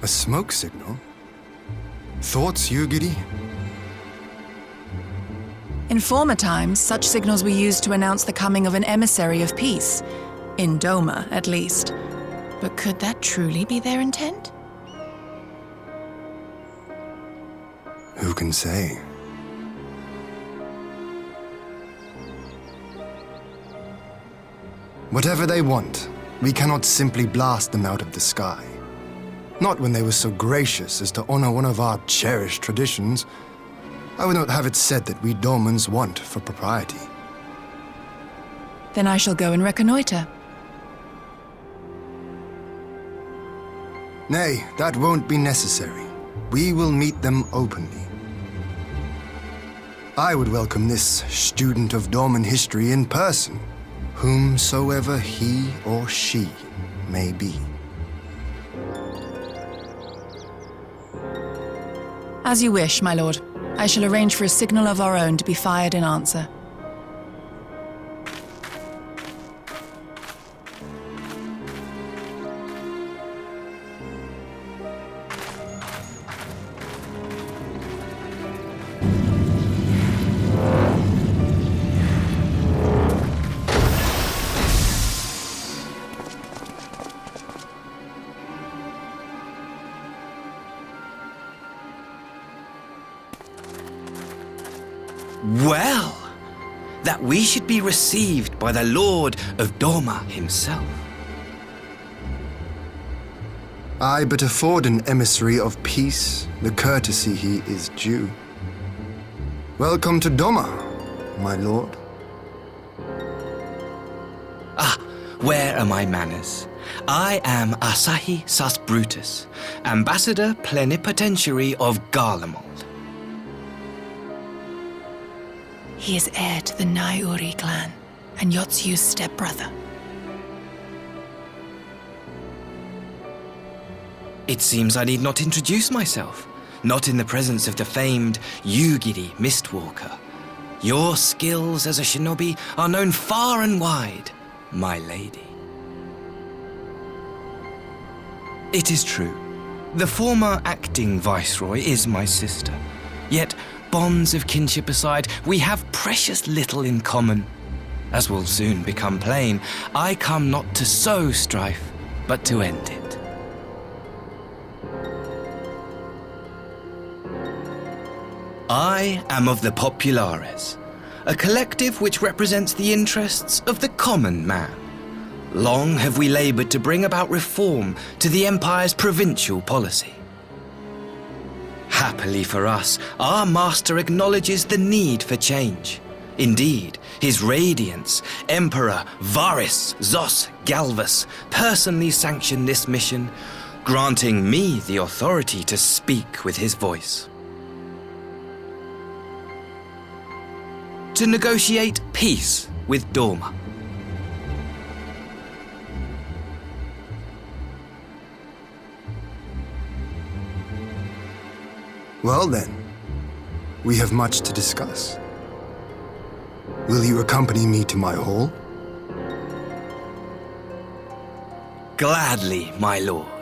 A smoke signal? Thoughts, Yugiri? In former times, such signals were used to announce the coming of an emissary of peace. In Doma, at least. But could that truly be their intent? Who can say? Whatever they want, we cannot simply blast them out of the sky. Not when they were so gracious as to honor one of our cherished traditions. I would not have it said that we Domans want for propriety. Then I shall go and reconnoiter. Nay, that won't be necessary. We will meet them openly. I would welcome this student of Dorman history in person, whomsoever he or she may be. As you wish, my lord. I shall arrange for a signal of our own to be fired in answer. Well, that we should be received by the Lord of Doma himself. I but afford an emissary of peace the courtesy he is due. Welcome to Doma, my lord. Ah, where are my manners? I am Asahi Sus Brutus, ambassador plenipotentiary of Garlemald. He is heir to the Naiuri clan, and Yotsu's stepbrother. It seems I need not introduce myself, not in the presence of the famed Yugiri Mistwalker. Your skills as a shinobi are known far and wide, my lady. It is true, the former acting viceroy is my sister, yet bonds of kinship aside, we have precious little in common. As will soon become plain, I come not to sow strife, but to end it. I am of the Populares, a collective which represents the interests of the common man. Long have we labored to bring about reform to the Empire's provincial policy. Happily for us, our master acknowledges the need for change. Indeed, His Radiance, Emperor Varys Zos Galvus, personally sanctioned this mission, granting me the authority to speak with his voice. To negotiate peace with Doma. Well then, we have much to discuss. Will you accompany me to my hall? Gladly, my lord.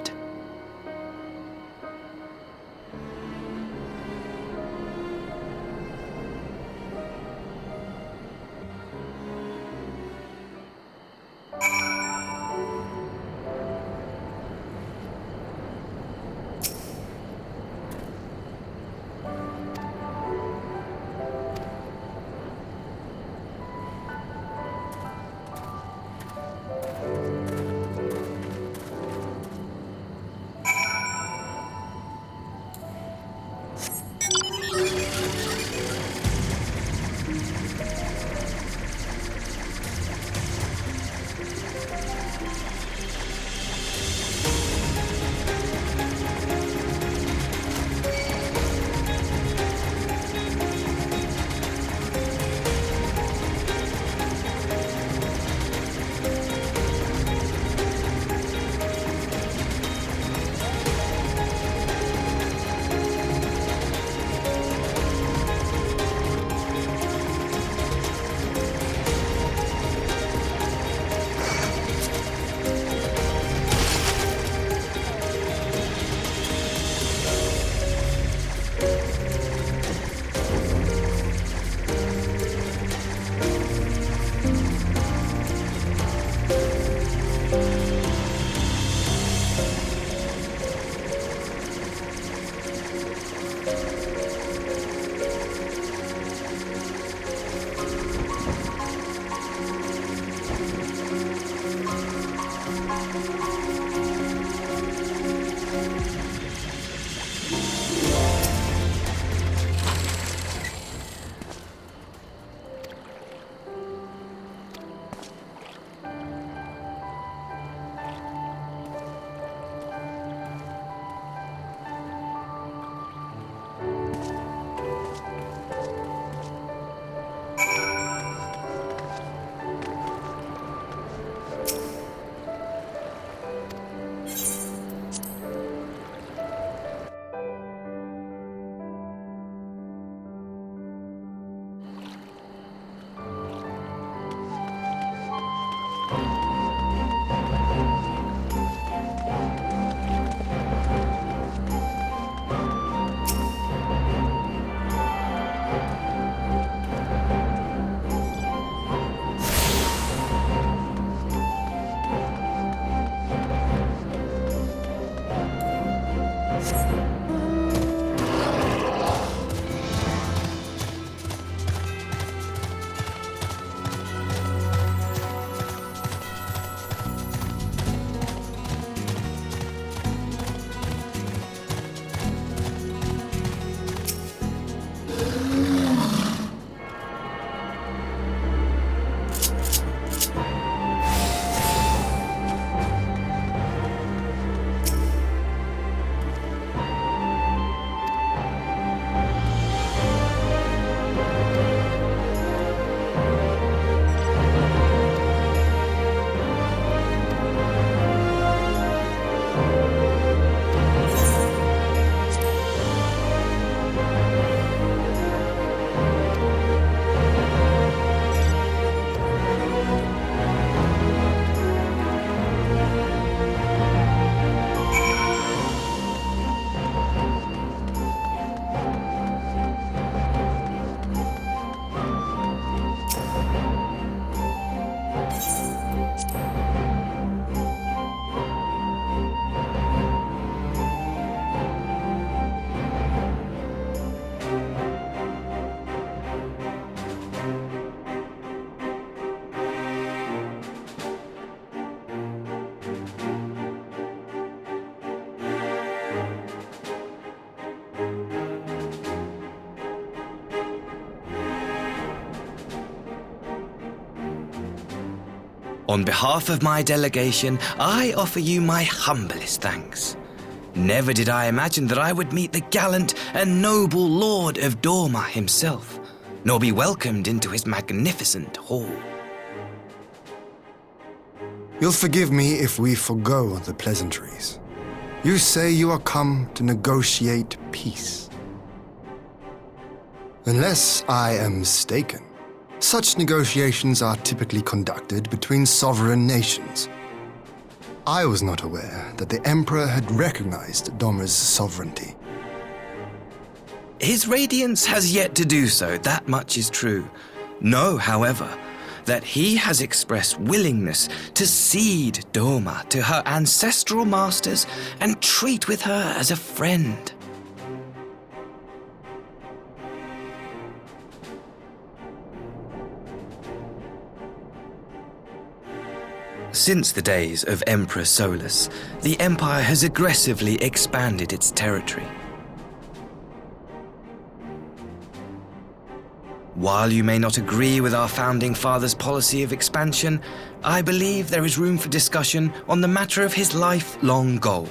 On behalf of my delegation, I offer you my humblest thanks. Never did I imagine that I would meet the gallant and noble Lord of Dorma himself, nor be welcomed into his magnificent hall. You'll forgive me if we forgo the pleasantries. You say you are come to negotiate peace. Unless I am mistaken, such negotiations are typically conducted between sovereign nations. I was not aware that the Emperor had recognized Dorma's sovereignty. His Radiance has yet to do so, that much is true. Know, however, that he has expressed willingness to cede Dorma to her ancestral masters and treat with her as a friend. Since the days of Emperor Solus, the Empire has aggressively expanded its territory. While you may not agree with our founding father's policy of expansion, I believe there is room for discussion on the matter of his lifelong goal,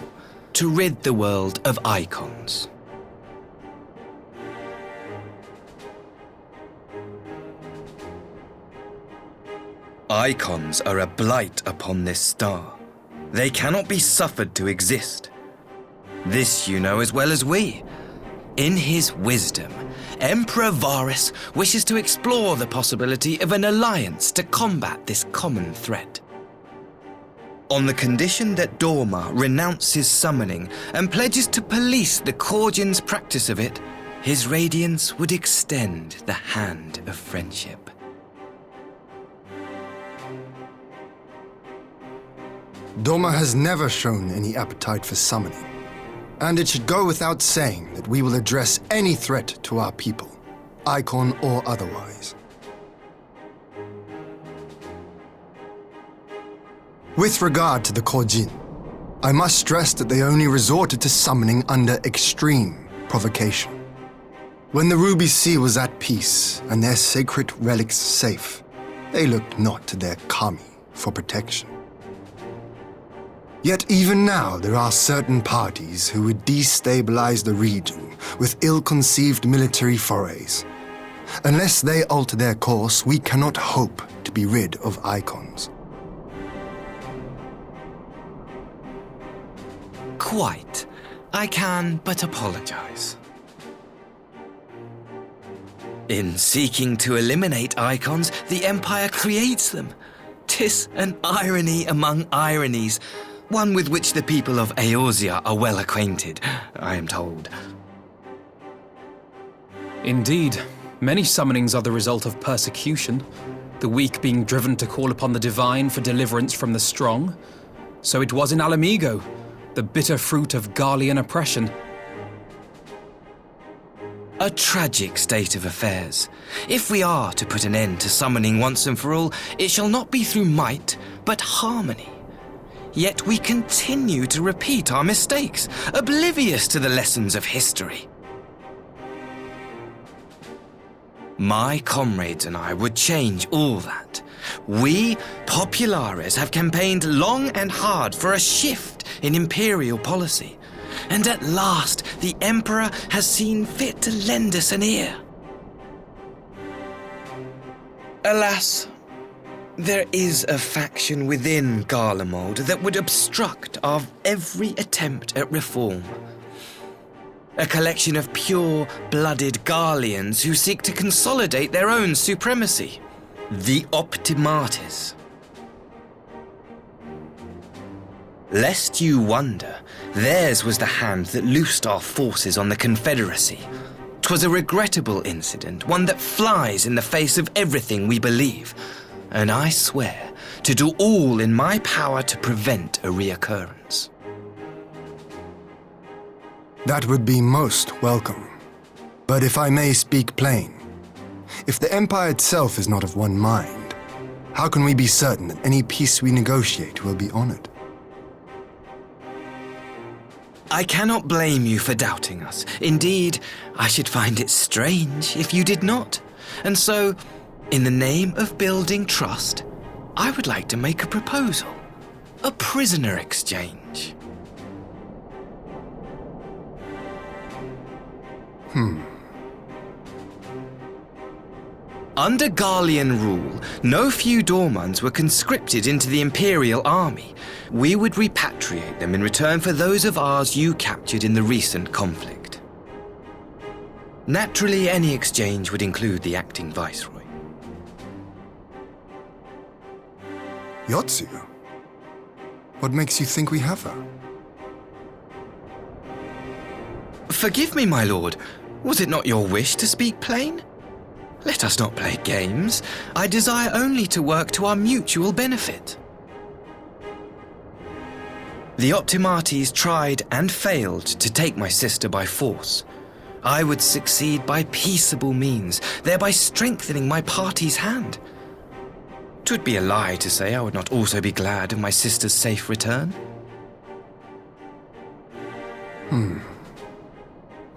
to rid the world of icons. Icons are a blight upon this star. They cannot be suffered to exist. This you know as well as we. In his wisdom, Emperor Varus wishes to explore the possibility of an alliance to combat this common threat. On the condition that Dorma renounces summoning and pledges to police the Korgians' practice of it, his Radiance would extend the hand of friendship. Dorma has never shown any appetite for summoning, and it should go without saying that we will address any threat to our people, icon or otherwise. With regard to the Korjin, I must stress that they only resorted to summoning under extreme provocation. When the Ruby Sea was at peace and their sacred relics safe, they looked not to their kami for protection. Yet even now there are certain parties who would destabilize the region with ill-conceived military forays. Unless they alter their course, we cannot hope to be rid of icons. Quite. I can but apologize. In seeking to eliminate icons, the Empire creates them. 'Tis an irony among ironies, one with which the people of Eorzea are well acquainted, I am told. Indeed, many summonings are the result of persecution, the weak being driven to call upon the divine for deliverance from the strong. So it was in Alamigo, the bitter fruit of Garlean oppression. A tragic state of affairs. If we are to put an end to summoning once and for all, it shall not be through might, but harmony. Yet we continue to repeat our mistakes, oblivious to the lessons of history. My comrades and I would change all that. We, populares, have campaigned long and hard for a shift in imperial policy. And at last, the Emperor has seen fit to lend us an ear. Alas, there is a faction within Garlemald that would obstruct our every attempt at reform. A collection of pure-blooded Garleans who seek to consolidate their own supremacy. The Optimates. Lest you wonder, theirs was the hand that loosed our forces on the Confederacy. 'Twas a regrettable incident, one that flies in the face of everything we believe. And I swear to do all in my power to prevent a reoccurrence. That would be most welcome. But if I may speak plain, if the Empire itself is not of one mind, how can we be certain that any peace we negotiate will be honored? I cannot blame you for doubting us. Indeed, I should find it strange if you did not. And so, in the name of building trust, I would like to make a proposal. A prisoner exchange. Under Garlean rule, no few Dormans were conscripted into the Imperial army. We would repatriate them in return for those of ours you captured in the recent conflict. Naturally, any exchange would include the acting Viceroy. Yotsu? What makes you think we have her? Forgive me, my lord. Was it not your wish to speak plain? Let us not play games. I desire only to work to our mutual benefit. The Optimates tried and failed to take my sister by force. I would succeed by peaceable means, thereby strengthening my party's hand. 'Twould be a lie to say I would not also be glad of my sister's safe return.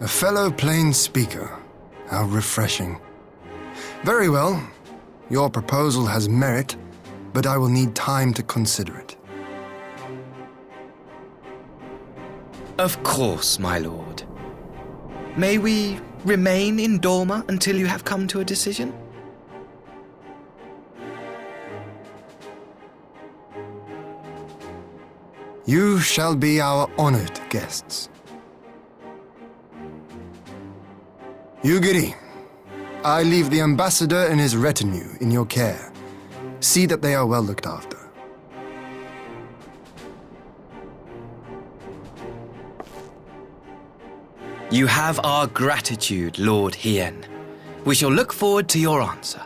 A fellow plain speaker. How refreshing. Very well. Your proposal has merit, but I will need time to consider it. Of course, my lord. May we remain in Dorma until you have come to a decision? You shall be our honored guests. Yugiri, I leave the ambassador and his retinue in your care. See that they are well looked after. You have our gratitude, Lord Hien. We shall look forward to your answer.